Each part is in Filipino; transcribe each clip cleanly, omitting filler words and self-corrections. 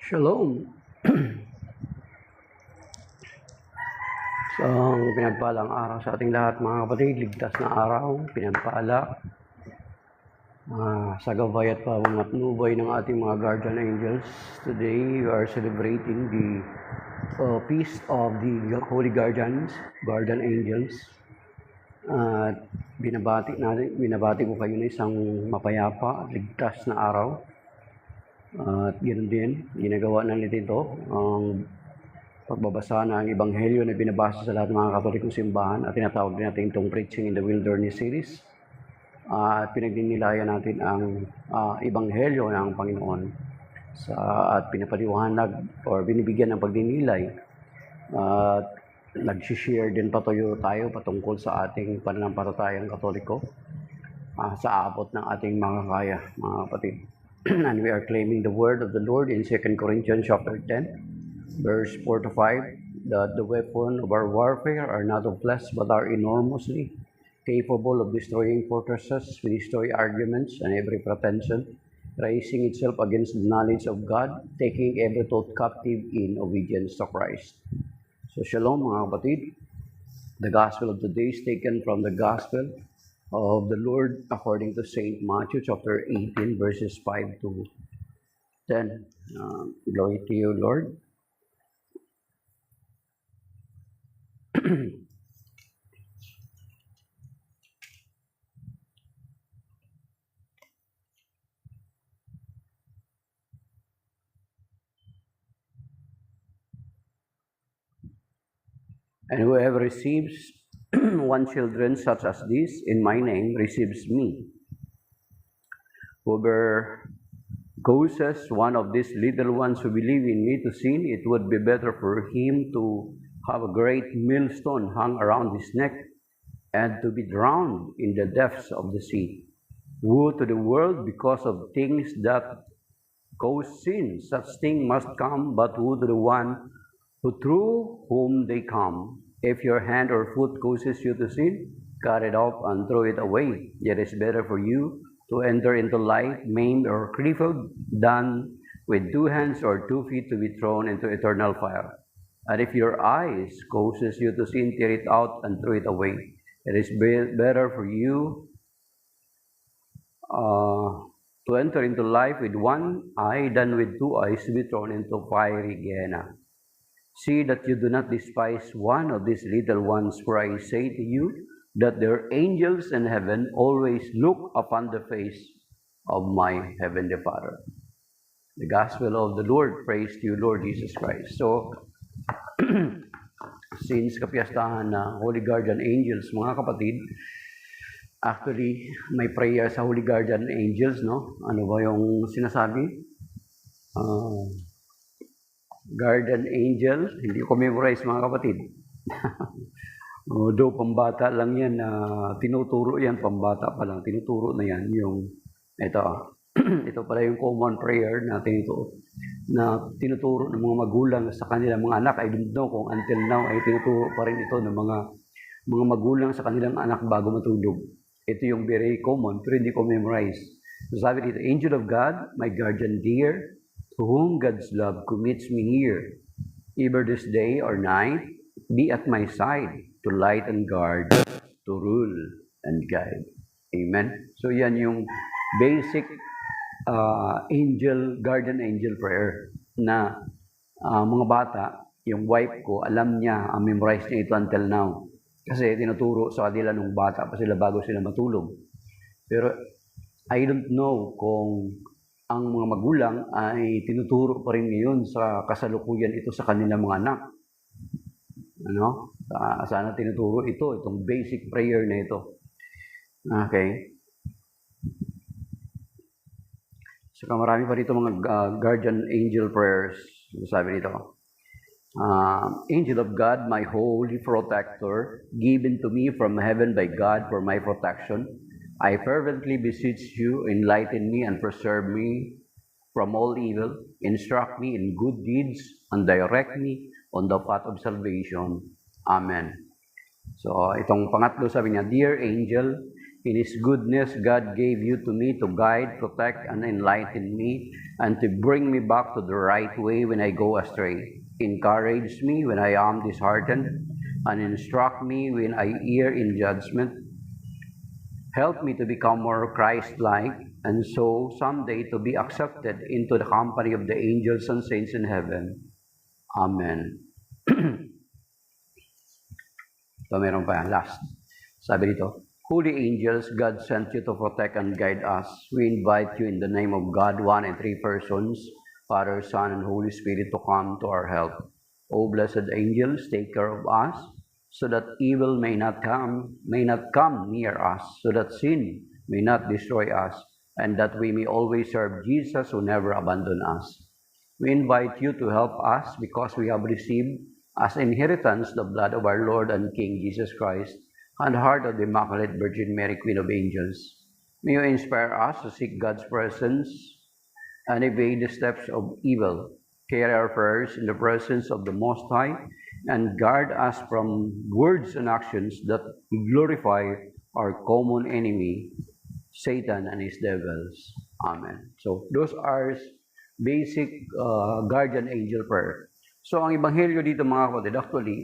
Shalom. Isang pinagpalang araw sa ating lahat mga kapatid, ligtas na araw, pinagpala, sa gabay at pamangatnubay ng ating mga guardian angels. Today we are celebrating the feast of the Holy Guardian Angels. At binabati ko kayo na isang mapayapa, ligtas na araw. At ganoon din, ginagawa natin ito, ang pagbabasa ng Ebanghelyo na binabasa sa lahat ng mga Katolikong simbahan at tinatawag din natin itong Preaching in the Wilderness series. At pinagdinilayan natin ang Ebanghelyo ng Panginoon at pinapaliwanag o binibigyan ng pagdinilay at nag-share din tayo patungkol sa ating pananampalatayang Katoliko sa abot ng ating mga kaya, mga kapatid. And we are claiming the word of the Lord in 2 Corinthians chapter 10, verse 4 to 5, that the weapon of our warfare are not of flesh, but are enormously capable of destroying fortresses. We destroy arguments and every pretension, raising itself against the knowledge of God, taking every thought captive in obedience to Christ. So, shalom mga kapatid. The gospel of today is taken from the gospel of the Lord according to St. Matthew chapter 18 verses 5 to 10. Glory to you, Lord. And whoever receives one children such as this in my name receives me. Whoever causes one of these little ones who believe in me to sin, it would be better for him to have a great millstone hung around his neck and to be drowned in the depths of the sea. Woe to the world because of things that cause sin. Such thing must come, but woe to the one who through whom they come. If your hand or foot causes you to sin, cut it off and throw it away. It is better for you to enter into life maimed or crippled than with 2 hands or 2 feet to be thrown into eternal fire. And if your eyes causes you to sin, tear it out and throw it away. It is better for you to enter into life with 1 eye than with 2 eyes to be thrown into fiery Gehenna. See that you do not despise one of these little ones, for I say to you that their angels in heaven always look upon the face of my heavenly Father. The Gospel of the Lord. Praise to you, Lord Jesus Christ. So, since kapiyastahan na Holy Guardian Angels, mga kapatid, actually, may prayer sa Holy Guardian Angels, no? Ano ba yung sinasabi? Guardian Angel, hindi ko memorize mga kapatid. Do pambata lang yan, tinuturo yan, pambata pa lang, tinuturo na yan, yung, ito, ito pala yung common prayer natin ito, na tinuturo ng mga magulang sa kanilang mga anak. I don't know kung until now ay tinuturo pa rin ito ng mga magulang sa kanilang anak bago matulog. Ito yung very common, pero hindi ko memorize. So sabi dito, Angel of God, my guardian dear, to whom God's love commits me here, either this day or night, be at my side to light and guard, to rule and guide. Amen? So yan yung basic guardian angel prayer na mga bata, yung wife ko, alam niya, memorize niya ito until now. Kasi tinuturo sa kanila nung bata pa sila bago sila matulog. Pero I don't know kung ang mga magulang ay tinuturo pa rin ngayon sa kasalukuyan ito sa kanilang mga anak. Ano? Sana tinuturo itong basic prayer na ito. Okay. Saka marami pa dito mga guardian angel prayers. Sabi dito, Angel of God, my holy protector, given to me from heaven by God for my protection, I fervently beseech you, enlighten me and preserve me from all evil, instruct me in good deeds, and direct me on the path of salvation. Amen. So, itong pangatlo sabi niya, Dear angel, In His goodness, God gave you to me to guide, protect, and enlighten me, and to bring me back to the right way when I go astray. Encourage me when I am disheartened, and instruct me when I err in judgment. Help me to become more Christ-like, and so someday to be accepted into the company of the angels and saints in heaven. Amen. So meron pa yan, last. Sabi dito, Holy angels, God sent you to protect and guide us. We invite you in the name of God, one and three persons, Father, Son, and Holy Spirit, to come to our help. O blessed angels, take care of us, so that evil may not come near us, so that sin may not destroy us, and that we may always serve Jesus who never abandoned us. We invite you to help us because we have received as inheritance the blood of our Lord and King Jesus Christ and the heart of the Immaculate Virgin Mary, Queen of Angels. May you inspire us to seek God's presence and evade the steps of evil. Carry our prayers in the presence of the Most High and guard us from words and actions that glorify our common enemy, Satan and his devils. Amen. So those are basic guardian angel prayer. So ang ebanghelyo dito mga kapatid, actually,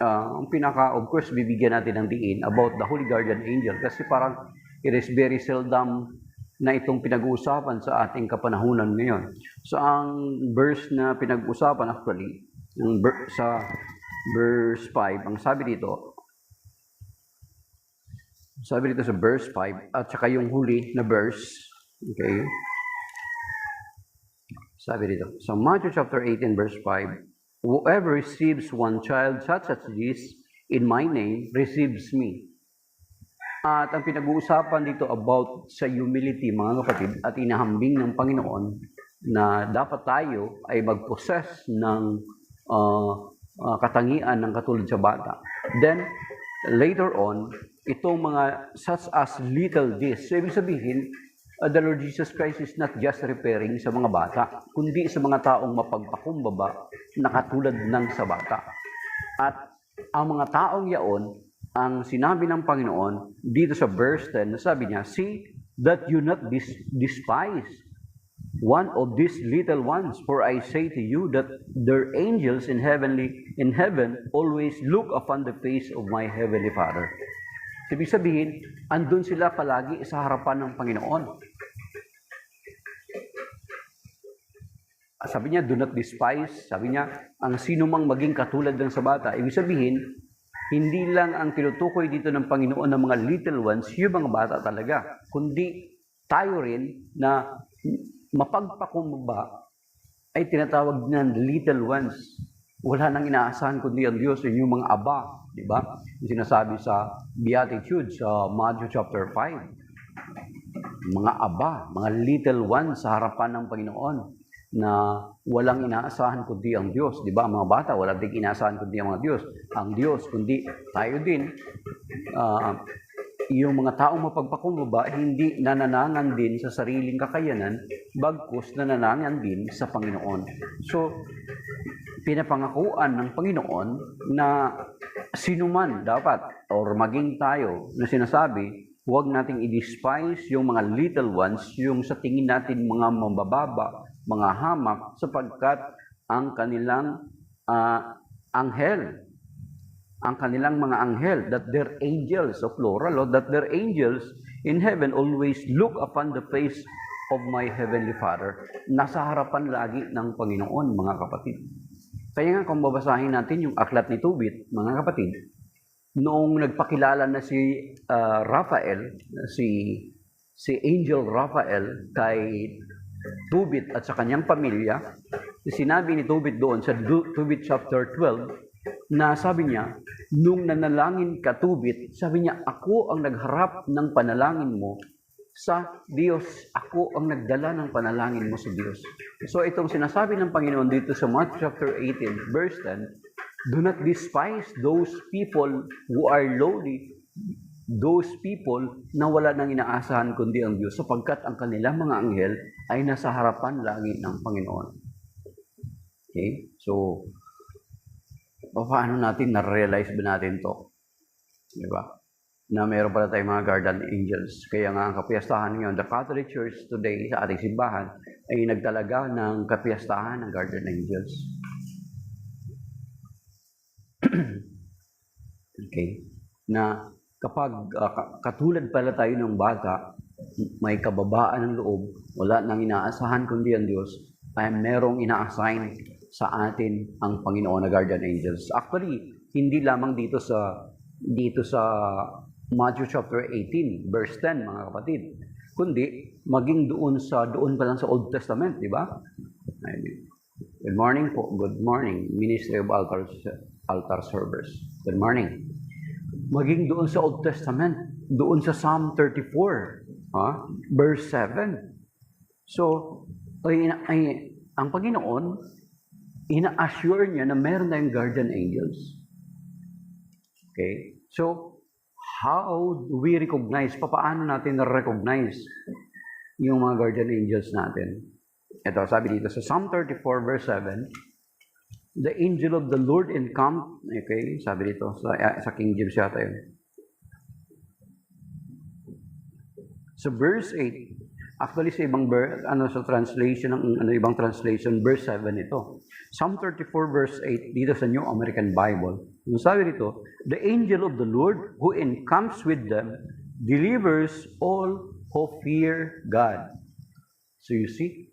ang of course, bibigyan natin ng diin about the Holy Guardian Angel kasi parang it is very seldom na itong pinag-uusapan sa ating kapanahunan ngayon. So ang verse na pinag-uusapan actually, sa verse 5, ang sabi dito sa verse 5 at saka yung huli na verse, okay? Sabi dito, sa Matthew chapter 18 verse 5, whoever receives one child such as this in my name receives me. At ang pinag-uusapan dito about sa humility mga kapatid at inahambing ng Panginoon na dapat tayo ay mag-possess ng katangian ng katulad sa bata. Then, later on, itong mga such as little this. So, ibig sabihin, the Lord Jesus Christ is not just referring sa mga bata, kundi sa mga taong mapagpakumbaba na katulad ng sa bata. At ang mga taong yaon, ang sinabi ng Panginoon dito sa verse 10, sabi niya, see that you not despise one of these little ones, for I say to you that their angels in heaven always look upon the face of my heavenly Father. Ibig sabihin, andun sila palagi sa harapan ng Panginoon. Sabi niya, do not despise. Sabi niya, ang sino mang maging katulad ng sa bata. Ibig sabihin, hindi lang ang tinutukoy dito ng Panginoon ng mga little ones, yung mga bata talaga. Kundi tayo rin na mapagpakumbaba ay tinatawag ng little ones. Wala nang inaasahan kundi ang Diyos, yung mga aba. Diba? Yung sinasabi sa Beatitudes sa Matthew chapter 5. Mga aba, mga little ones sa harapan ng Panginoon na walang inaasahan kundi ang Diyos. Diba? Ang mga bata, walang din inaasahan kundi ang mga Diyos. Ang Diyos, kundi tayo din. Yung mga taong mapagpakumbaba, hindi nananangan din sa sariling kakayanan, bagkus nananangan din sa Panginoon. So, pinapangakuan ng Panginoon na sino man dapat or maging tayo na sinasabi, huwag nating i-despise yung mga little ones, yung sa tingin natin mga mabababa, mga hamak, sapagkat ang kanilang ang kanilang mga anghel, that their angels, so plural, that their angels in heaven always look upon the face of my heavenly Father. Nasa harapan lagi ng Panginoon, mga kapatid. Kaya nga kung babasahin natin yung aklat ni Tobit, mga kapatid, noong nagpakilala na si Raphael, si Angel Raphael kay Tobit at sa kanyang pamilya, sinabi ni Tobit doon sa Tobit chapter 12, na sabi niya, nung nanalangin ka Tobit, sabi niya, ako ang nagharap ng panalangin mo sa Diyos. Ako ang nagdala ng panalangin mo sa Diyos. So itong sinasabi ng Panginoon dito sa Matthew chapter 18, verse 10, do not despise those people who are lowly, those people na wala nang inaasahan kundi ang Diyos, sapagkat ang kanilang mga anghel ay nasa harapan lagi ng Panginoon. Okay? So, paano natin na-realize ba natin to? Diba? na meron pala tayong mga guardian angels. Kaya nga ang kapiyastahan ngayon, the Catholic Church today sa ating simbahan ay nagtalaga ng kapiyastahan ng guardian angels. Okay? Na kapag katulad pala tayo ng bata, may kababaan ng loob, wala nang inaasahan kundi ang Diyos, ay merong ina-assign sa atin ang Panginoon na guardian angels. Actually, hindi lamang dito sa Matthew chapter 18, verse 10, mga kapatid, kundi maging doon pa lang sa Old Testament, di ba? Good morning po. Good morning, Ministry of Altar Servers. Good morning. Maging doon sa Old Testament, doon sa Psalm 34, verse 7. So, ang Panginoon, ina-assure niya na meron tayong guardian angels. Okay? So, how do we recognize? Paano natin na-recognize yung mga guardian angels natin? Ito, sabi dito sa Psalm 34 verse 7, the angel of the Lord encamped, okay, sabi dito sa King James yata yun. So verse 8, actually sa ibang sa translation ng ibang translation, verse 7 ito. Psalm 34 verse 8 dito sa New American Bible. Yung sabi dito, the angel of the Lord who encamps with them delivers all who fear God. So you see,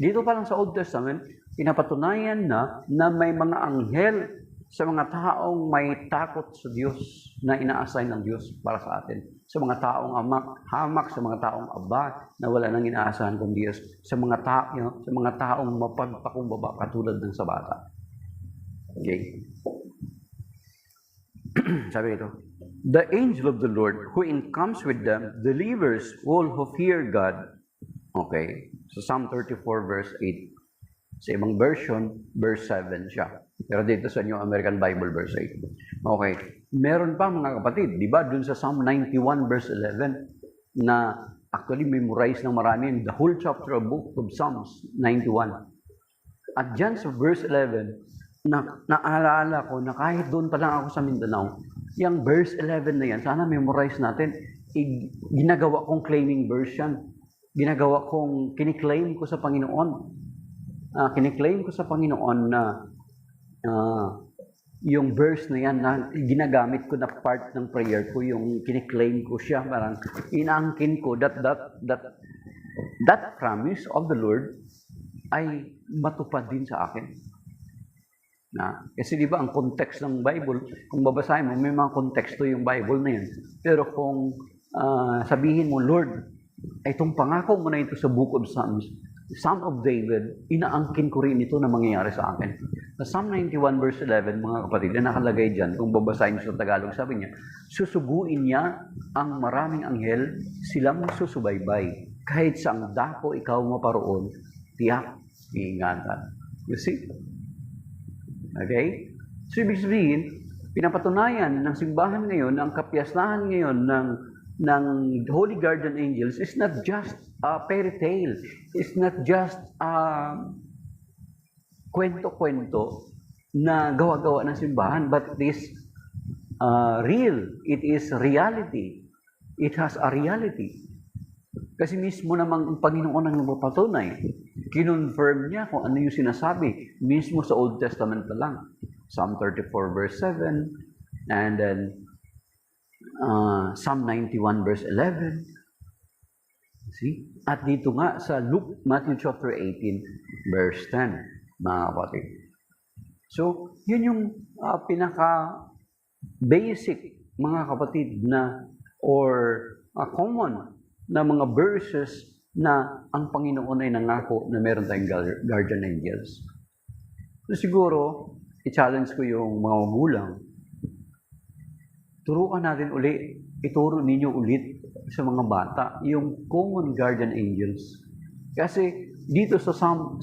dito pa lang sa Old Testament, pinapatunayan na may mga anghel sa mga taong may takot sa Diyos na ina-assign ng Diyos para sa atin. Sa mga taong hamak, sa mga taong aba na wala nang inaasahan kung Diyos. Sa mga taong mapagpakumbaba katulad ng sa bata. Okay? Sabi ito, the angel of the Lord who encamps with them delivers all who fear God. Okay? So Psalm 34 verse 8. Sa ibang version, verse 7 siya. Pero dito sa New American Bible, verse 8. Okay. Meron pa mga kapatid, di ba? Dun sa Psalm 91 verse 11 na actually memorize ng marami the whole chapter of book of Psalms 91. At dyan sa verse 11, naalala ko na kahit doon pa lang ako sa Mindanao, yung verse 11 na yan, sana memorize natin. Ginagawa kong claiming verse yan. Ginagawa kong kiniklaim ko sa Panginoon. Kiniklaim ko sa Panginoon na yung verse na yan na ginagamit ko na part ng prayer ko, yung kiniklaim ko siya, parang inaangkin ko that promise of the Lord ay matupad din sa akin. Kasi di ba ang context ng Bible, kung babasahin mo, may mga konteksto yung Bible na yan. Pero kung sabihin mo, Lord, itong pangako mo na ito sa Book of Psalms, Psalm of David, inaangkin ko rin ito na mangyayari sa akin. Sa Psalm 91 verse 11, mga kapatid, na nakalagay dyan, kung babasahin nyo sa Tagalog, sabi niya, susuguin niya ang maraming anghel, silang susubaybay. Kahit sa ang dako ikaw maparoon, tiyak, iingatan. You see? Okay? So, ibig sabihin, pinapatunayan ng simbahan ngayon, ang kapiyastahan ngayon ng Holy Guardian Angels is not just a fairy tale. It's not just kwento-kwento na gawa-gawa ng simbahan, but it is real. It is reality. It has a reality. Kasi mismo namang ang Panginoon ang nagpapatunay. Kinonfirm niya kung ano yung sinasabi. Mismo sa Old Testament pa lang. Psalm 34 verse 7, and then Psalm 91 verse 11. See? At dito nga sa Matthew chapter 18 verse 10, mga kapatid. So, yun yung pinaka-basic, mga kapatid, na or common na mga verses na ang Panginoon ay nangako na meron tayong guardian angels. So, siguro, i-challenge ko yung mga magulang. Turuan natin uli, ituro ninyo ulit sa mga bata yung common guardian angels. Kasi dito sa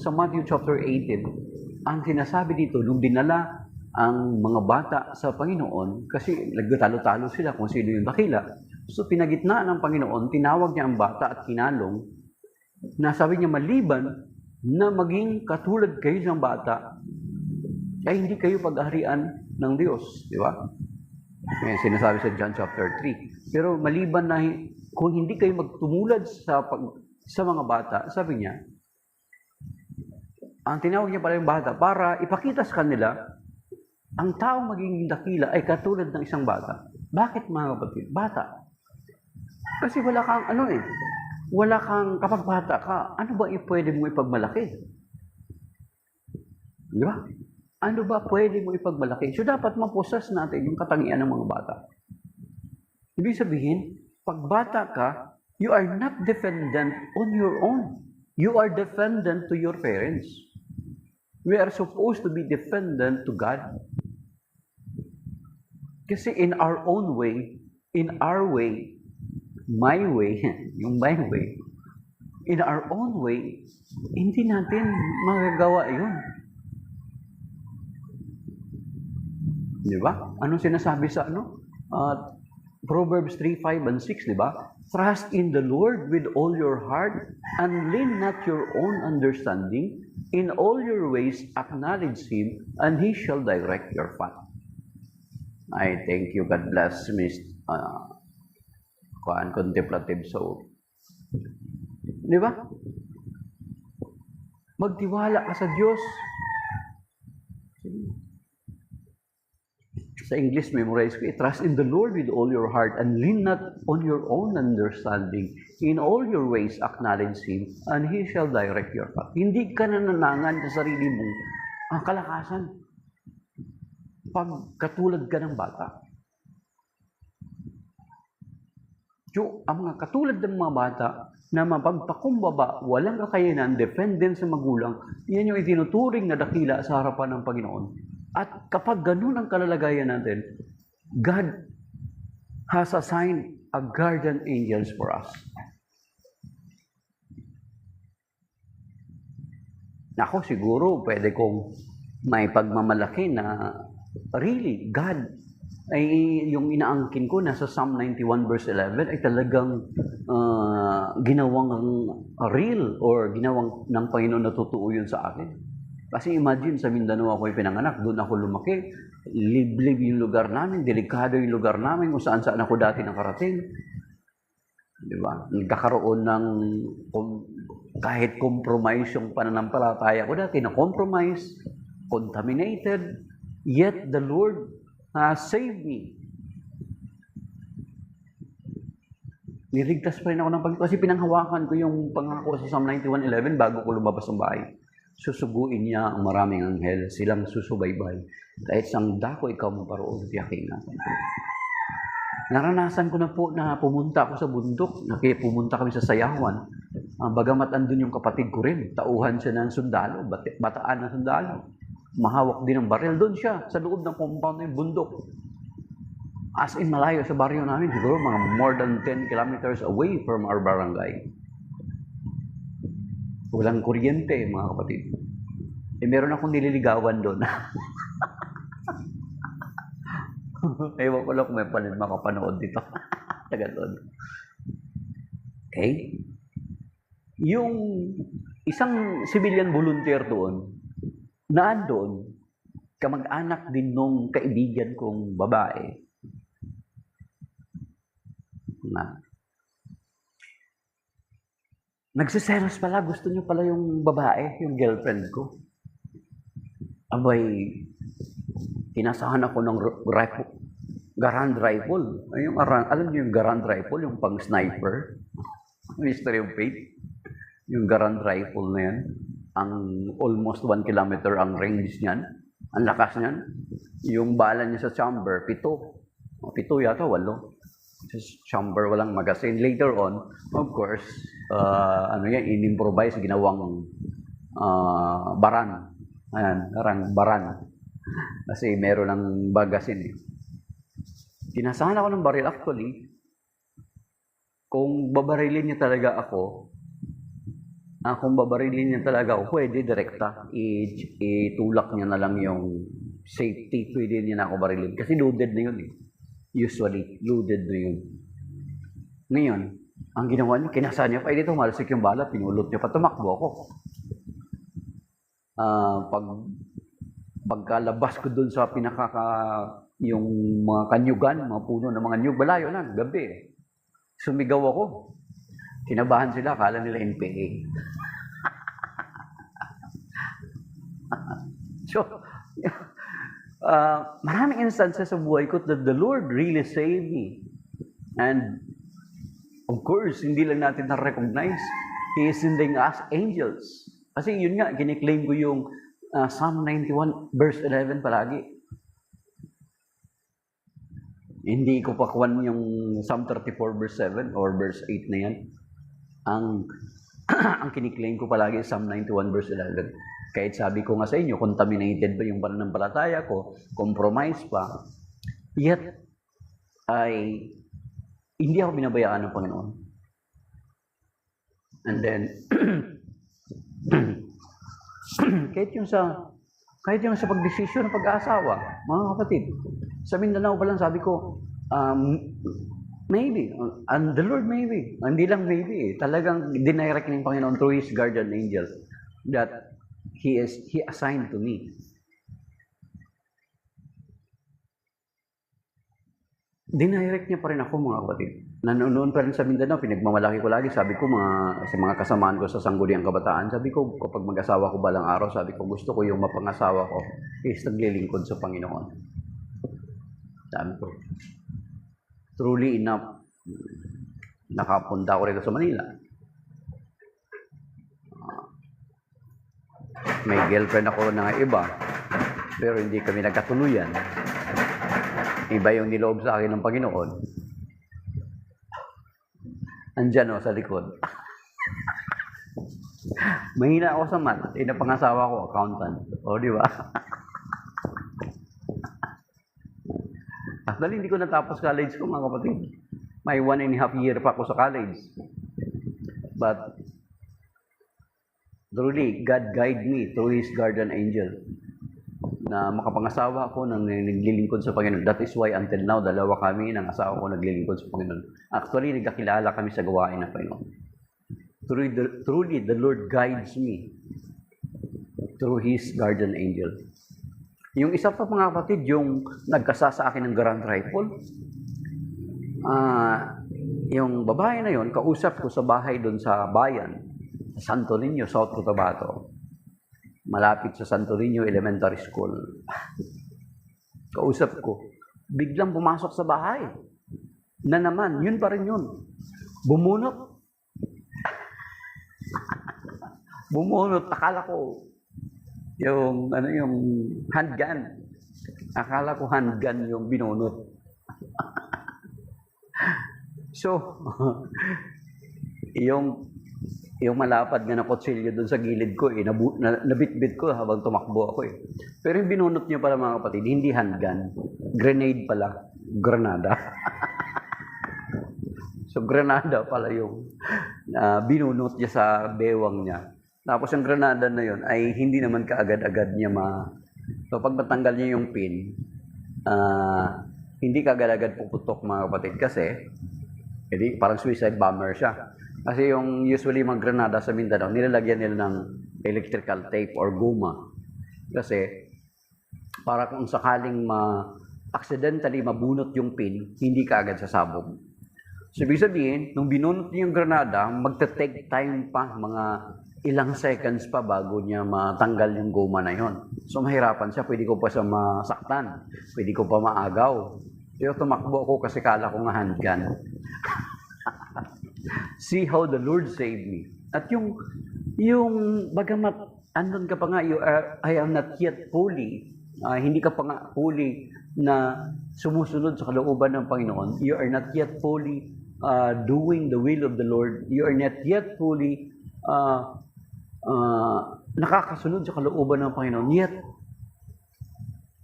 Matthew chapter 18, ang sinasabi dito, nung dinala ang mga bata sa Panginoon, kasi nagtalo-talo sila kung sino yung dakila. So pinagitnaan ng Panginoon, tinawag niya ang bata at kinalong, na sabi niya, maliban na maging katulad kayo ng bata, ay hindi kayo pag-aharian ng Diyos. Di ba? Yan sinasabi sa John chapter 3. Pero maliban na kung hindi kayo magtumulad sa mga bata, sabi niya, ang tinawag niya pala yung bata para ipakita sa kanila ang taong magiging dakila ay katulad ng isang bata. Bakit mga kapatid? Bata. Kasi wala kang wala kang, kapag bata ka, ano ba pwede mo ipagmalaki? Di ba? Ano ba pwede mo ipagmalaki? So dapat mapusas natin yung katangian ng mga bata. Ibig sabihin, pag bata ka, you are not dependent on your own. You are dependent to your parents. We are supposed to be dependent to God. Kasi in our own way, in our way, my way, yung my way, in our own way, hindi natin magagawa yun. Di ba? Anong sinasabi sa Proverbs 3, 5, and 6, di ba? Trust in the Lord with all your heart and lean not your own understanding. In all your ways acknowledge Him and He shall direct your path. I thank you. God bless Miss Contemplative Soul. Di ba? Magtiwala ka sa Diyos. Sa English, memorize ko, trust in the Lord with all your heart and lean not on your own understanding. In all your ways, acknowledge Him and He shall direct your path. Hindi ka nananangan sa sarili mo ang kalakasan pag katulad ka ng bata. So, ang mga katulad ng mga bata na mapagpakumbaba, walang kakayanan, dependent sa magulang, yan yung itinuturing na dakila sa harapan ng Panginoon. At kapag ganun ang kalalagayan natin, God has assigned a guardian angels for us. Ako siguro, pwede kong may pagmamalaki na really, God ay yung inaangkin ko nasa Psalm 91 verse 11 ay talagang ginawang real or ginawang ng Panginoon na totoo yun sa akin. Kasi imagine sa Mindanao ako pinanganak, doon ako lumaki, liblib yung lugar namin, delikado yung lugar namin kung saan-saan ako dati nakarating. Di ba? Nagkakaroon ng kahit compromise yung pananampalataya ko dati, na compromise, contaminated, yet the Lord saved me. Niligtas pa rin ako ng Panginoon kasi pinanghawakan ko yung pangako sa Psalm 91:11 bago ko lumabas ng bahay. Susuguin niya ang maraming anghel, silang susubaybay. Kahit sang dako ikaw maparoon, tiyakin natin. Naranasan ko na po na pumunta ako sa bundok. Pumunta kami sa Sayawan. Bagamat andun yung kapatid ko rin. Tauhan siya ng sundalo, bataan ng sundalo. Mahawak din ng baril. Doon siya, sa loob ng compound ng bundok. As in malayo sa baryo namin, siguro mga more than 10 kilometers away from our barangay. Walang kuryente, mga kapatid. Meron akong nililigawan doon. Ewan ko lang kung may makapanood dito. Taga doon. Okay? Yung isang civilian volunteer doon, naandun, kamag-anak din nung kaibigan kong babae. Nagsiselos pala, gusto niyo pala yung babae, yung girlfriend ko. Abay, kinasahan ako ng rifle, Garand rifle. Alam niyo yung Garand rifle, yung pang sniper, Mystery of Faith. Yung Garand rifle na yan, ang almost 1 kilometer ang range niyan, ang lakas niyan. Yung bala niya sa chamber, 7 yata, 8. Chamber, walang magazine. Later on, of course, in-improvise, ginawang baran. Ayan, parang baran. Kasi meron ng magazine. Kinasahan ako ng baril. Actually, kung babarilin niya talaga ako, pwede direkta. Itulak niya na lang yung safety. Pwede niya na ako barilin. Kasi loaded na yun eh. Usually, loaded na yun. Ngayon, ang ginawa niya, kinasahan niya, dito, malasik yung bala, pinulot niya pa, tumakbo ako. Pagkalabas ko dun sa yung mga kanyugan, mga puno ng mga nyug, malayo na, gabi. Sumigaw ako. Kinabahan sila, akala nila NPA. So, maraming instances sa buhay ko that the Lord really saved me. And, of course, hindi lang natin na-recognize. He is sending us angels. Kasi yun nga, kiniklaim ko yung Psalm 91 verse 11 palagi. Hindi ko pa kuwan yung Psalm 34 verse 7 or verse 8 na yan. Ang ang kiniklaim ko palagi Psalm 91 verse 11. Kahit sabi ko nga sa inyo, contaminated ba yung pananampalataya ko, compromise pa, yet ay hindi ako binabayaan ng Panginoon. And then, kahit yung sa pagdesisyon ng pag-aasawa, mga kapatid, sa Mindanao pa lang sabi ko, maybe, and the Lord maybe, hindi lang maybe, talagang dinirect ng Panginoon through His guardian angel that He assigned to me. Dinirect niya pa rin ako, mga kapatid. Nanonoon pa rin sa Mindanao, pinagmamalaki ko lagi, sabi ko sa mga kasamaan ko sa Sangguniang Kabataan, sabi ko, kapag mag-asawa ko balang araw, sabi ko, gusto ko yung mapangasawa ko is naglilingkod sa Panginoon. Sabi ko, truly enough, nakapunta ako rito sa Manila. May girlfriend ako na iba, pero hindi kami nagkatuluyan. Iba yung niloob sa akin ng Panginoon. Andyan o, sa likod. Mahina ako sa math. Napangasawa ko, accountant. O, di ba? Actually, hindi ko natapos college ko, mga kapatid. May 1.5 year pa ako sa college. But, truly, God guide me through His guardian angel na makapangasawa ako nang naglilingkod sa Panginoon. That is why until now, dalawa kami ng asawa ko naglilingkod sa Panginoon. Actually, nagkakilala kami sa gawain ng Panginoon. Truly, the Lord guides me through His guardian angel. Yung isa pa, mga kapatid, yung nagkasa sa akin ng Grand Rifle, yung babae na yon, kausap ko sa bahay doon sa bayan, sa Santo Niño, South Cotabato. Malapit sa Santo Niño Elementary School. Kausap ko, biglang pumasok sa bahay. Na naman, yun pa rin yun. Bumunot. Bumunot, akala ko yung handgun. Akala ko handgun yung binunot. So, yung malapad nga na kutsilyo doon sa gilid ko, nabitbit ko habang tumakbo ako . Pero yung binunot niyo pala, mga kapatid, hindi handgun. Grenade pala. Granada. So, granada pala yung binunot niya sa bewang niya. Tapos yung granada na yun ay hindi naman kaagad-agad niya So, pag matanggal niya yung pin, hindi kaagad-agad puputok, mga kapatid. Kasi, parang suicide bomber siya. Kasi yung usually mga granada sa Mindanao, nilalagyan nila ng electrical tape or guma. Kasi, para kung sakaling accidentally mabunot yung pin, hindi ka agad sasabog. So, ibig sabihin, nung binunot niya yung granada, magta-take time pa, mga ilang seconds pa bago niya matanggal yung guma na yon. So, mahirapan siya. Pwede ko pa siya masaktan. Pwede ko pa maagaw. Pero tumakbo ako kasi kala ko nga handgun. See how the Lord saved me. At yung bagamat andun ka pa nga, I am not yet fully, hindi ka pa nga fully na sumusunod sa kalooban ng Panginoon. You are not yet fully doing the will of the Lord. You are not yet fully nakakasunod sa kalooban ng Panginoon. Yet,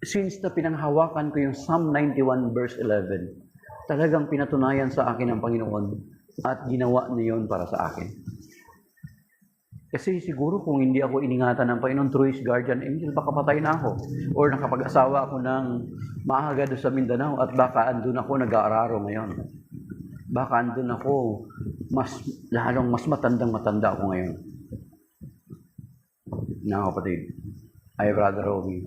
since na pinanghawakan ko yung Psalm 91 verse 11, talagang pinatunayan sa akin ng Panginoon at ginawa niya yun para sa akin. Kasi siguro kung hindi ako iningatan ng Panginoon through His guardian angel, baka patay na ako. Or nakapag-asawa ako ng maaga doon sa Mindanao at baka andun ako nag-aararo ngayon. Baka andun ako lalong mas matandang-matanda ako ngayon. Na kapatid, ay Brother Romy.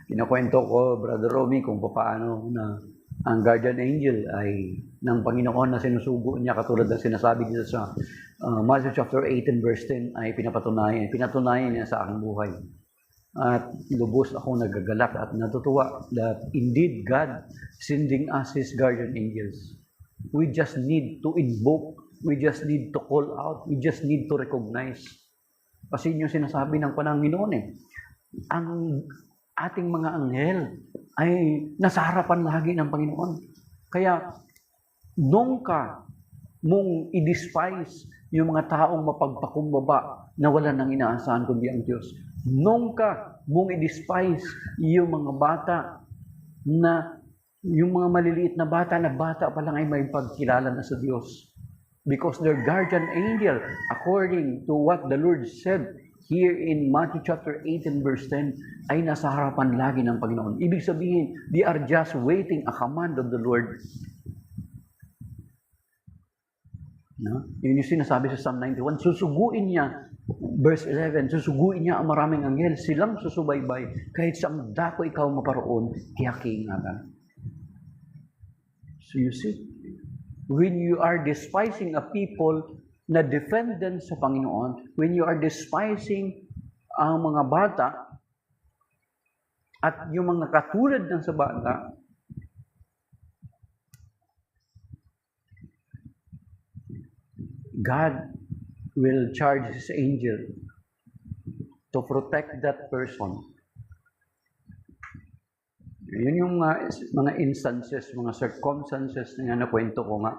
Kinakwento ko, Brother Romy, kung paano na ang guardian angel ay ng Panginoon na sinusugo niya katulad ng sinasabi dito sa Matthew chapter 18 verse 10 ay pinatunayan niya sa aking buhay. At lubos ako nagagalak at natutuwa that indeed God sending us His guardian angels. We just need to invoke, we just need to call out, we just need to recognize. Kasi yun yung sinasabi ng Panginoon ang ating mga anghel ay nasa harapan lagi ng Panginoon. Kaya, nung ka mong i-despise yung mga taong mapagpakumbaba na wala nang inaasahan kundi ang Diyos. Nung ka mong i-despise yung mga bata na yung mga maliliit na bata pa lang ay may pagkilala na sa Diyos. Because their guardian angel, according to what the Lord said here in Matthew chapter 18 verse 10, ay nasa harapan lagi ng Panginoon. Ibig sabihin, they are just waiting a command of the Lord. No? Yun yung sinasabi sa Psalm 91, susuguin niya, verse 11, susuguin niya ang maraming anghel, silang susubaybay, kahit sa dako ikaw maparoon, kiyakiingatan. So you see, when you are despising a people na dependent sa Panginoon, when you are despising ang mga bata at yung mga katulad ng sa bata, God will charge His angel to protect that person. Yun yung mga instances, mga circumstances na nakwento ko nga,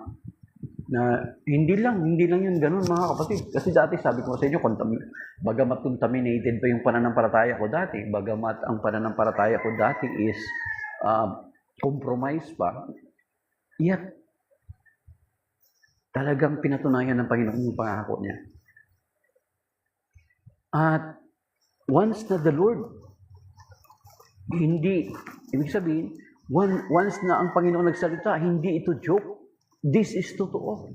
na hindi lang yun ganun mga kapatid. Kasi dati sabi ko sa inyo, bagamat contaminated pa yung pananampalataya ko dati, bagamat ang pananampalataya ko dati is compromised pa, yet talagang pinatunayan ng Panginoon yung pangako niya. At once na the Lord, ibig sabihin, once na ang Panginoon nagsalita, hindi ito joke. This is totoo.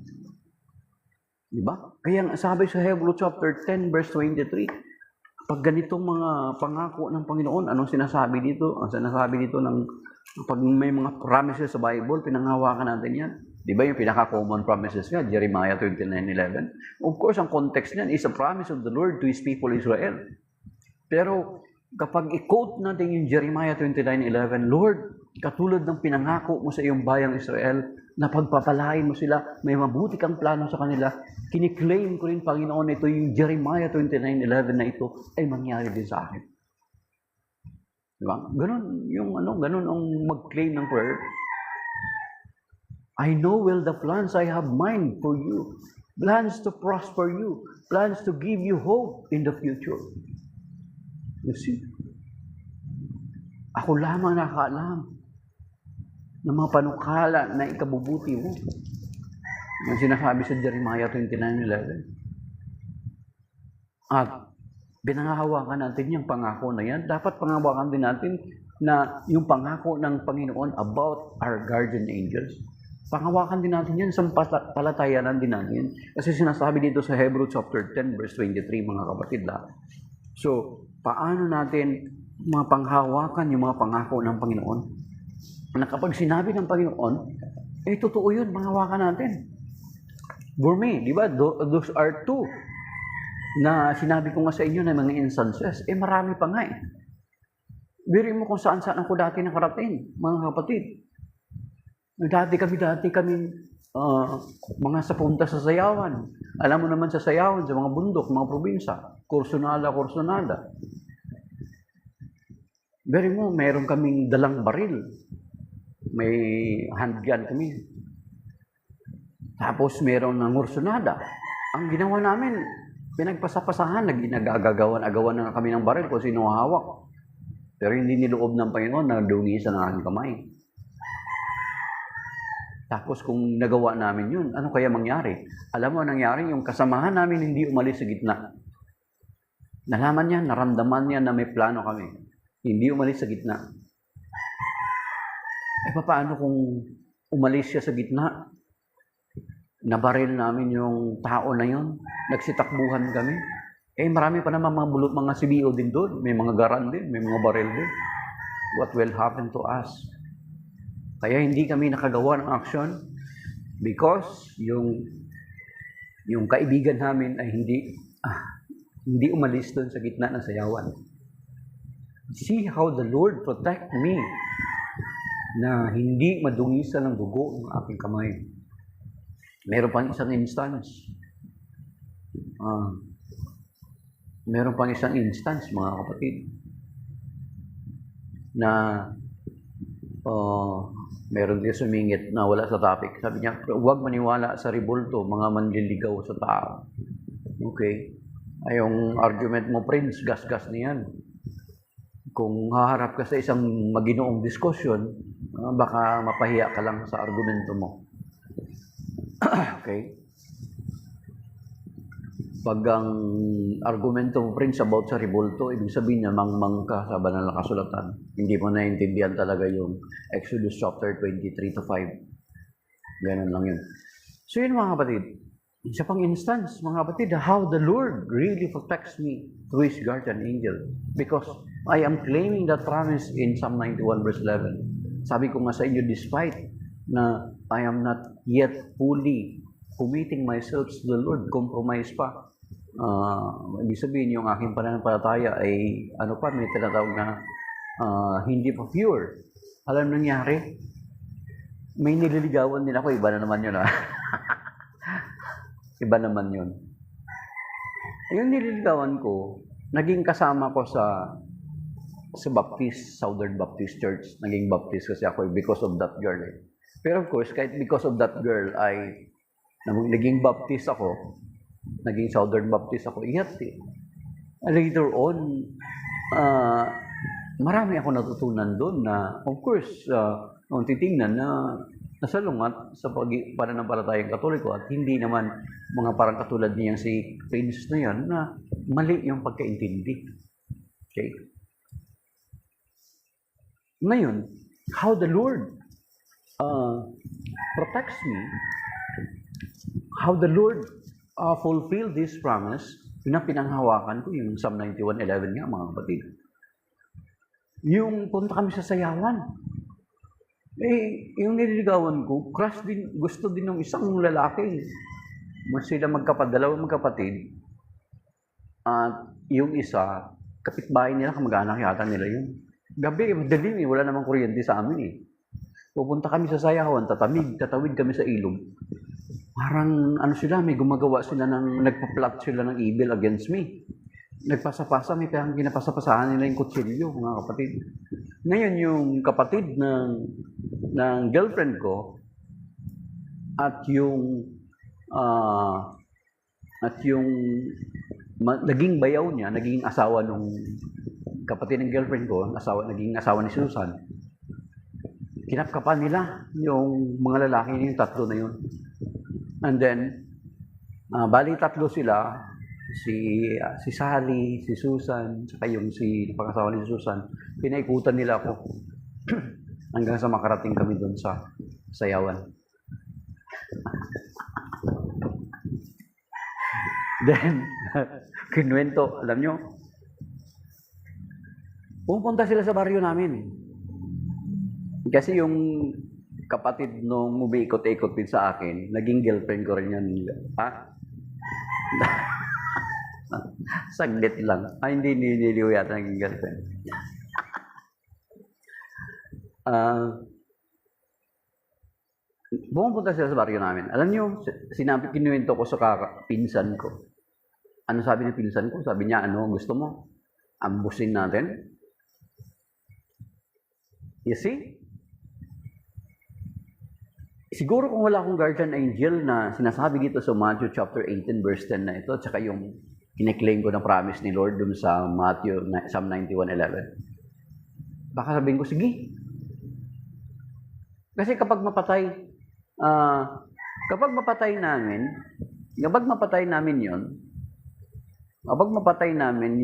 Diba? Kaya sabi sa Hebrews chapter 10 verse 23, pag ganitong mga pangako ng Panginoon, anong sinasabi dito? Ang sinasabi dito pag may mga promises sa Bible, pinanghawakan natin yan. Diba yung pinaka-common promises nga, Jeremiah 29:11? Of course, ang context niyan is a promise of the Lord to His people Israel. Pero kapag i-quote natin yung Jeremiah 29:11, Lord, katulad ng pinangako mo sa iyong bayang Israel, na pagpapalain mo sila, may mabuti kang plano sa kanila, kiniklaim ko rin, Panginoon, ito yung Jeremiah 29:11 na ito ay mangyari din sa akin. Diba? Ganun ang mag-claim ng prayer. I know well the plans I have mind for you, plans to prosper you, plans to give you hope in the future. You see? Ako lamang nakakaalam ng mga panukala na ikabubuti mo. Ang sinasabi sa Jeremiah 29:11. At pinangahawakan natin yung pangako na yan. Dapat pangahawakan din natin na yung pangako ng Panginoon about our guardian angels. Pangahawakan din natin yan sa palatayanan din natin. Kasi sinasabi dito sa Hebrews chapter 10 verse 23 mga kapatid. So, paano natin mga panghawakan yung mga pangako ng Panginoon? Na kapag sinabi ng Panginoon, totoo yun, panghawakan natin. For me, di ba? Those are two na sinabi ko nga sa inyo na mga instances. Marami pa nga Biruin mo kung saan-saan ako dati nakarating, mga kapatid. Dati kami mga sa punta sa sayawan. Alam mo naman sa sayawan, sa mga bundok, mga probinsya, kursunada. Biruin mo, meron kaming dalang baril. May handgun kami. Tapos meron ng kursunada. Ang ginawa namin, pinagpasapasahan, nagagawan-agawan na kami ng baril kung sino hawak. Pero hindi niloob ng Panginoon na dungisan ng aking kamay. Tapos kung nagawa namin yun, ano kaya mangyari? Alam mo, nangyari yung kasamahan namin hindi umalis sa gitna. Nalaman niya, naramdaman niya na may plano kami. Hindi umalis sa gitna. Paano kung umalis siya sa gitna? Nabaril namin yung tao na yun. Nagsitakbuhan kami. Marami pa naman mga CBO din doon. May mga garan din, may mga baril din. what will happen to us. Kaya hindi kami nakagawa ng action because yung kaibigan namin ay hindi umalis doon sa gitna ng sayawan. See how the Lord protect me na hindi madungisan ng dugo ng aking kamay. Meron pang isang instance. Meron pang isang instance, mga kapatid, na meron din sumingit na wala sa topic. Sabi niya, huwag maniwala sa ribulto, mga manliligaw sa tao. Okay? Ay, yung argument mo, Prince, gas-gas niyan. Kung haharap ka sa isang maginoong diskusyon, baka mapahiya ka lang sa argumento mo. Okay? Pag ang argumento mo, Prince, about sa ribulto, ibig sabihin niya, mangmang ka sa banal na kasulatan. Hindi mo naiintindihan talaga yung Exodus chapter 23-5. Ganun lang yun. So yun, mga kapatid, isa pang instance, mga kapatid, how the Lord really protects me through His guardian angel. Because I am claiming that promise in Psalm 91 verse 11. Sabi ko nga sa inyo, despite na I am not yet fully committing myself to the Lord, compromise pa. Ibig sabihin, yung aking pananampalataya ay, may tinatawag na hindi pa pure. Alam nangyari? May nililigawan din ako, iba na naman yun. Iba naman yun. Yung nililigawan ko, naging kasama ko sa Baptist, Southern Baptist Church. Naging Baptist kasi ako because of that girl. Pero of course, kahit because of that girl ay naging Baptist ako, naging Southern Baptist ako, yet later on, marami ako natutunan doon na, of course, kung titingnan na nasalungat sa pananampalatayang Katoliko at hindi naman mga parang katulad niyang si Prince na yan na mali yung pagkaintindi. Okay? Ngayon, how the Lord protects me, how the Lord fulfill this promise, na pinanghawakan ko yung Psalm 91:11 nga, mga kapatid. Yung punta kami sa sayawan, yung nililigawan ko, crush din, gusto din ng isang lalaki. Sila dalawang magkapatid, at yung isa, kapitbahay nila, kamag-anak yata nila yun. Gabi, madaling wala namang kuryente sa amin Pupunta kami sa sayawan, tatawid kami sa ilog. Parang may gumagawa sila nagpa-plot sila ng evil against me. Nagpasapasa, may parang ginapasapasahan nila yung kutsilyo, mga kapatid. Ngayon, yung kapatid ng girlfriend ko at yung naging bayaw niya, naging asawa nung kapatid ng girlfriend ko, naging asawa ni Susan. Kinapkapan nila yung mga lalaki, yung tatlo na yun. And then, bali tatlo sila, si Sally, si Susan, saka yung pangasawa ni Susan, pinaikutan nila ako hanggang sa makarating kami doon sa sayawan. Then, kinuwento, alam nyo, pupunta sila sa baryo namin. Kasi yung kapatid nung umiikot-ikot din sa akin, naging girlfriend ko rin yan. Saglit lang. Hindi nililiw yata naging girlfriend. Pumunta sila sa baryo namin. Alam nyo, kinuwento ko sa pinsan ko. Ano sabi ng pinsan ko? Sabi niya, gusto mo? Ambusin natin? You see? Siguro kung wala akong guardian angel na sinasabi dito sa Matthew chapter 18 verse 10 na ito, tsaka yung kiniklaim ko na promise ni Lord dun sa Psalm 91:11. Baka sabihin ko, sige. Kasi kapag mapatay namin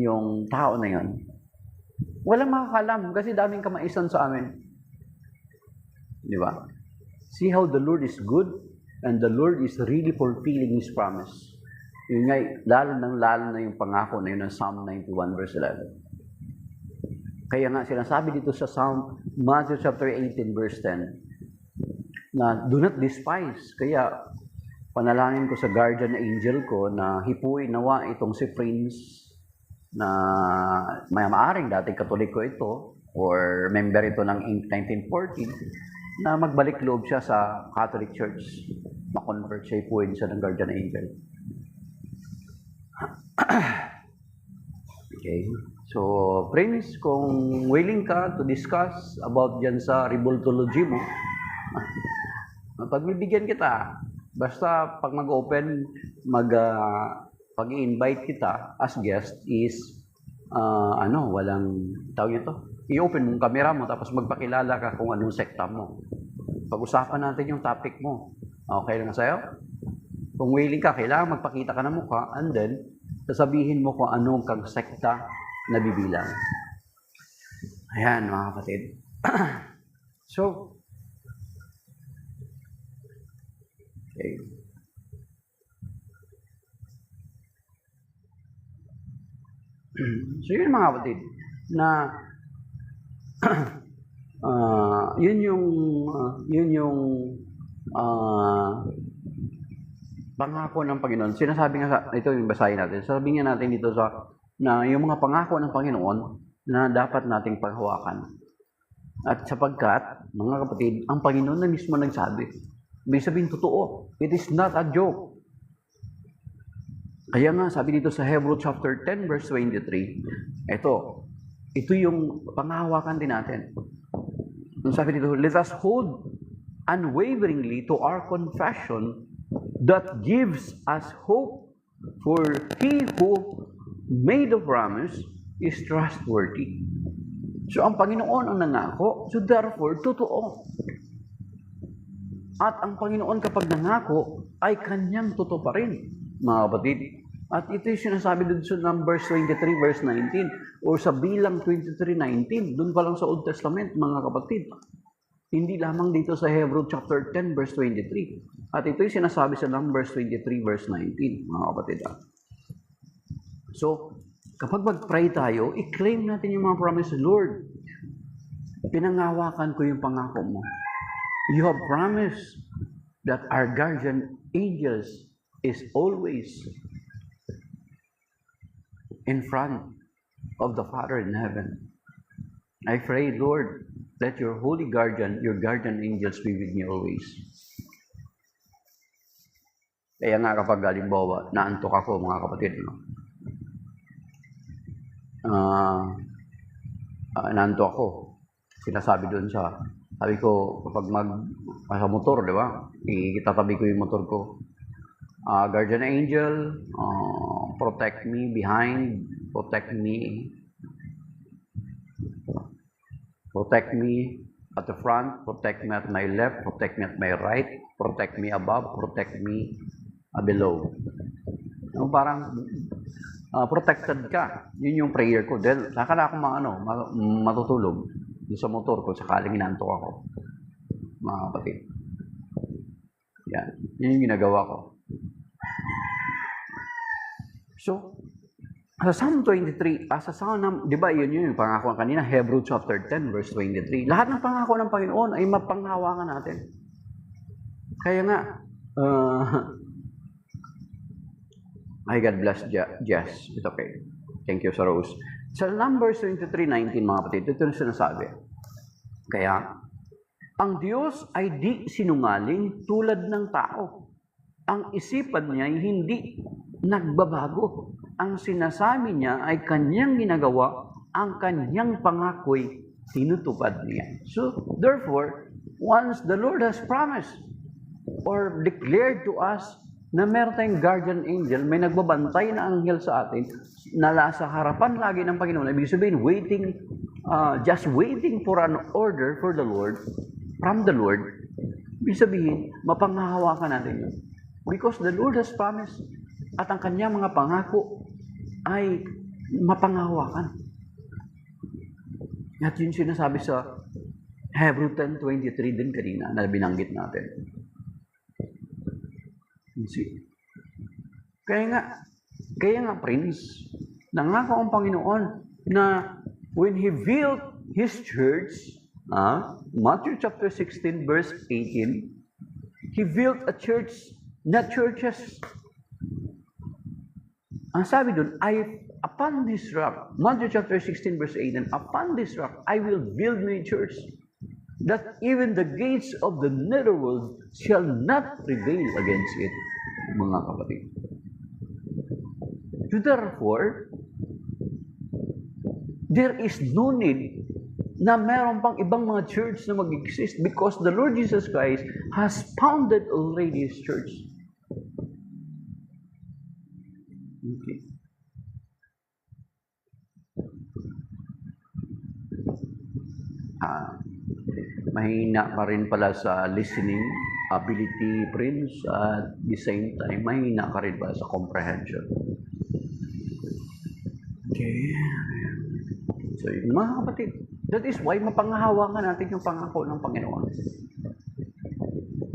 yung tao na yon, walang makakalam kasi daming kamaisan sa amin. Di ba? See how the Lord is good and the Lord is really fulfilling His promise. Yun nga, lalo na yung pangako na yun ng Psalm 91 verse 11. Kaya nga sinasabi dito sa Matthew chapter 18 verse 10 na do not despise. Kaya panalangin ko sa guardian angel ko na hipuin nawa itong si Prince na maaring dating Katoliko ito or member ito ng Inc. 1914 na magbalik loob siya sa Catholic Church. Ma-convert siya, hipuin siya ng guardian angel. Okay. So, Prince, kung willing ka to discuss about dyan sa Revoltology mo, pagbibigyan kita. Basta pag mag-open, pag-i-invite kita as guest is, walang, tawag nito, i-open mong camera mo tapos magpakilala ka kung anong sekta mo. Pag-usapan natin yung topic mo. Okay lang sa'yo? Kung willing ka, kailangan magpakita ka ng mukha and then, sasabihin mo kung anong kang sekta na bibilang. Ayan, mga kapatid. So, okay. So, yun mga kapatid, na yun yung pangako ng Panginoon. Sinasabi nga ito yung basahin natin. Sabi nga natin dito na yung mga pangako ng Panginoon na dapat nating paghawakan. At sapagkat, mga kapatid, ang Panginoon na mismo nagsabi. Ibig sabihin, totoo. It is not a joke. Kaya nga, sabi dito sa Hebrew chapter 10 verse 23, ito yung panghawakan din natin. Sabi dito, let us hold unwaveringly to our confession that gives us hope, for he who made the promise is trustworthy. So, ang Panginoon ang nangako, so therefore, totoo. At ang Panginoon kapag nangako, ay kanyang totoo pa rin, mga kapatid. At ito yung sinasabi dun sa Numbers 23 verse 19 o sa Bilang 23:19, dun pa lang sa Old Testament, mga kapatid. Hindi lamang dito sa Hebrew chapter 10 verse 23. At ito yung sinasabi sa Numbers 23 verse 19, mga kapatid. So, kapag mag-pray tayo, i-claim natin yung mga promises. Lord, pinangawakan ko yung pangako mo. You have promised that our guardian angels is always in front of the Father in heaven. I pray, Lord, let your holy guardian, your guardian angels be with me always. Kaya nga kapag halimbawa, naantok ako, mga kapatid, naantok ako, sinasabi doon sabi ko, kapag sa motor, di ba? Itatabi ko yung motor ko. Guardian angel, protect me behind, protect me at the front, protect me at my left, protect me at my right, protect me above, protect me below. Parang protected ka. Yun yung prayer ko. Dahil saka na ako matutulog sa motor ko sakaling inantok ako, mga kapatid. Yan. Yun yung ginagawa ko. So, sa Psalm 23, di ba yun yung pangako kanina, Hebrew chapter 10, verse 23. Lahat ng pangako ng Panginoon ay mapanghawakan natin. Kaya nga, ay God bless Jess. It's okay. Thank you, Sir Rose. Sa Numbers 23:19, mga kapatid, ito yung sinasabi. Kaya, ang Diyos ay di sinungaling tulad ng tao. Ang isipan niya ay hindi nagbabago. Ang sinasabi niya ay kanyang ginagawa, ang kanyang pangako'y tinutupad niya. So, therefore, once the Lord has promised or declared to us na meron tayong guardian angel, may nagbabantay na anghel sa atin, na nasa harapan lagi ng Panginoon, ibig sabihin, just waiting for an order for the Lord, from the Lord, ibig sabihin, mapanghahawakan natin yun. Because the Lord has promised, at ang kanyang mga pangako ay mapanghahawakan. At yun sinasabi sa Hebrew 10:23 din kanina na binanggit natin. See? Kaya nga, Prince, nangako ang Panginoon na when He built His church, Matthew chapter 16, verse 18, He built a church, not churches. Ang sabi dun, upon this rock, Matthew chapter 16, verse 18, upon this rock, I will build my church, that even the gates of the netherworld shall not prevail against it, mga kapatid. So therefore, there is no need na meron pang ibang mga church na mag-exist because the Lord Jesus Christ has founded already His church. Okay. Mahina ka rin pala sa listening ability, Prince, at the same time, mahina ka rin pala sa comprehension. Okay. So, mga kapatid, that is why mapangahawakan natin yung pangako ng Panginoon.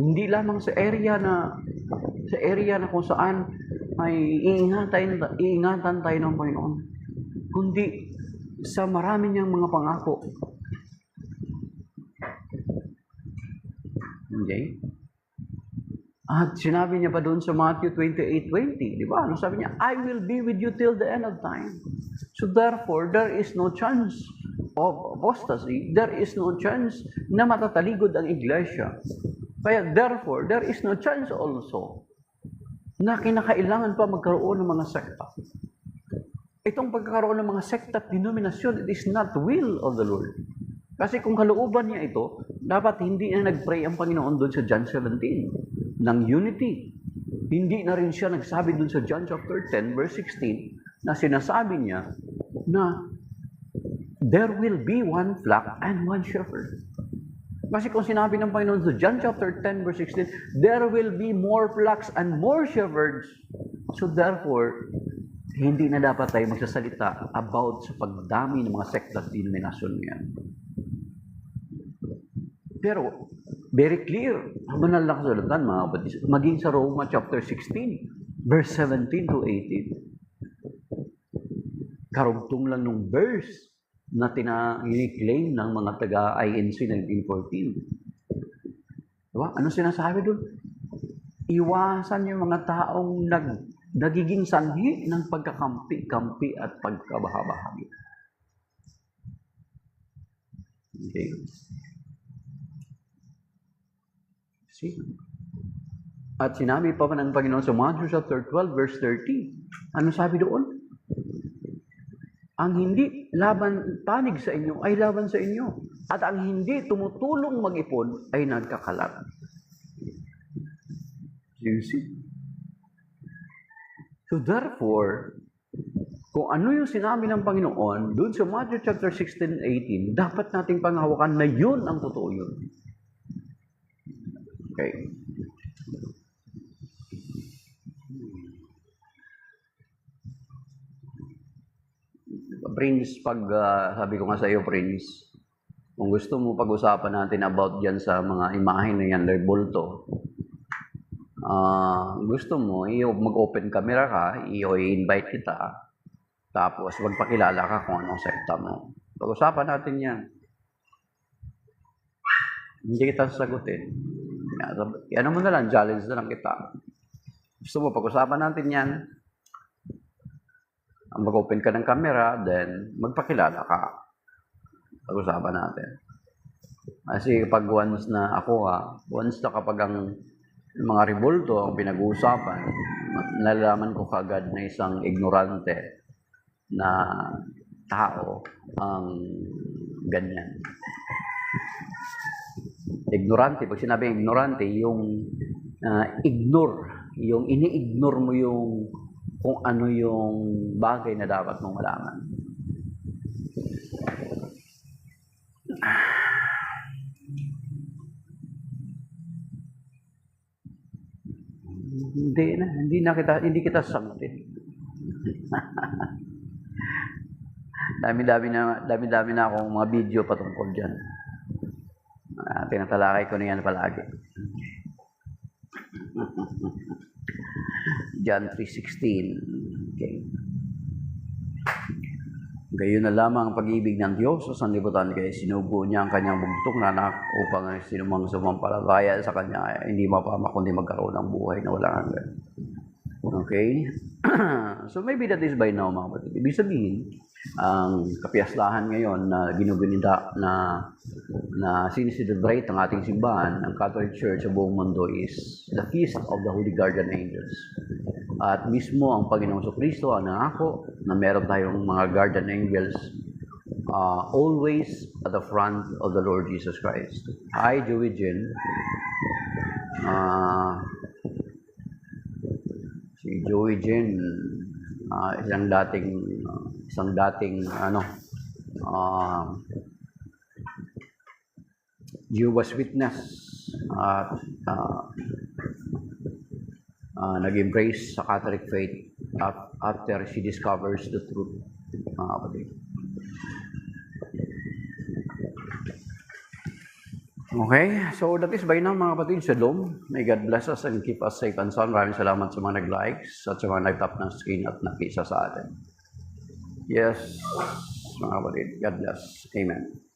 Hindi lamang sa area na kung saan may iingatan tayo ng Panginoon, kundi sa marami niyang mga pangako. Okay? At sinabi niya pa doon sa Matthew 28:20, di ba? Ano sabi niya? I will be with you till the end of time. So therefore, there is no chance of apostasy. There is no chance na matataligod ang iglesia. Kaya therefore, there is no chance also na kinakailangan pa magkaroon ng mga sekta. Itong pagkakaroon ng mga sekta at denominasyon, it is not the will of the Lord. Kasi kung kalooban niya ito, dapat hindi na nag-pray ang Panginoon doon sa John 17 ng unity. Hindi na rin siya nagsabi doon sa John chapter 10 verse 16 na sinasabi niya na there will be one flock and one shepherd. Kasi kung sinabi ng Panginoon sa John chapter 10 verse 16, there will be more flocks and more shepherds. So therefore, hindi na dapat tayo magsasalita about sa pagdami ng mga sekta at denominasyon niyan. Pero, very clear, banal na kasulatan, mga kapatid, maging sa Roma chapter 16, verse 17 to 18. Karugtong lang nung verse na ini-claim ng mga taga-INC 1914. Diba? Ano sinasabi doon? Iwasan yung mga taong nagiging sanhi ng pagkakampi-kampi at pagkabahabahagi. Okay. See? At sinabi pa ng Panginoon sa Matthew chapter 12 verse 13. Ano sabi doon? Ang hindi panig sa inyo ay laban sa inyo. At ang hindi tumutulong mag-ipon ay nagkakalat. You see? So therefore, kung ano yung sinabi ng Panginoon doon sa Matthew chapter 16-18, dapat nating panghawakan na yun ang totoo yun. Okay. Prince, sabi ko nga sa iyo, Prince, kung gusto mo pag-usapan natin about dyan sa mga imahe na yan, bulto, gusto mo, mag-open camera ka, i-invite kita, tapos magpakilala ka kung anong sekta mo. Pag-usapan natin yan. Hindi kita sasagutin. Ano mo na lang, challenge na lang kita. Gusto mo, pag-usapan natin yan, mag-open ka ng camera, then magpakilala ka. Pag-usapan natin. Kasi pag once na kapag ang mga revolto ang pinag-uusapan, nalalaman ko kagad na isang ignorante na tao ang ganyan. Ignorante, pag sinabing ignorante, yung yung ini-ignore mo yung kung ano yung bagay na dapat mong malaman. Hindi kita sagutin. Dami-dami na akong mga video patungkol diyan. Tinatalakay ko na yan palagi. John 3:16. Okay. Gayon na lamang ang pag-ibig ng Diyos sa sanlibutan kaya sinugo niya ang kanyang bugtong na anak upang ang sinumang sumampalataya sa kanya ay hindi mapama kundi magkaroon ng buhay na walang hanggan. Okay? So maybe that is by now mga kapatid. Ibig sabihin, ang kapiyaslahan ngayon na ginugunita na sineselebrate ng ating simbahan, ang Catholic Church sa buong mundo is the Feast of the Holy Guardian Angels. At mismo ang Panginoong Kristo ang nangako na meron tayong mga guardian angels always at the front of the Lord Jesus Christ. Hi, Joey Jen. Si Joey Jen, isang dating Jehovah's Witness at nag-embrace sa Catholic faith after she discovers the truth, mga kapatid. Okay, so that is by now mga kapatid. Shalom. May God bless us and keep us safe and sound. Maraming salamat sa mga nag-likes at sa mga nag-tap ng screen at nakisa sa atin. Yes, mga kapatid. God bless. Amen.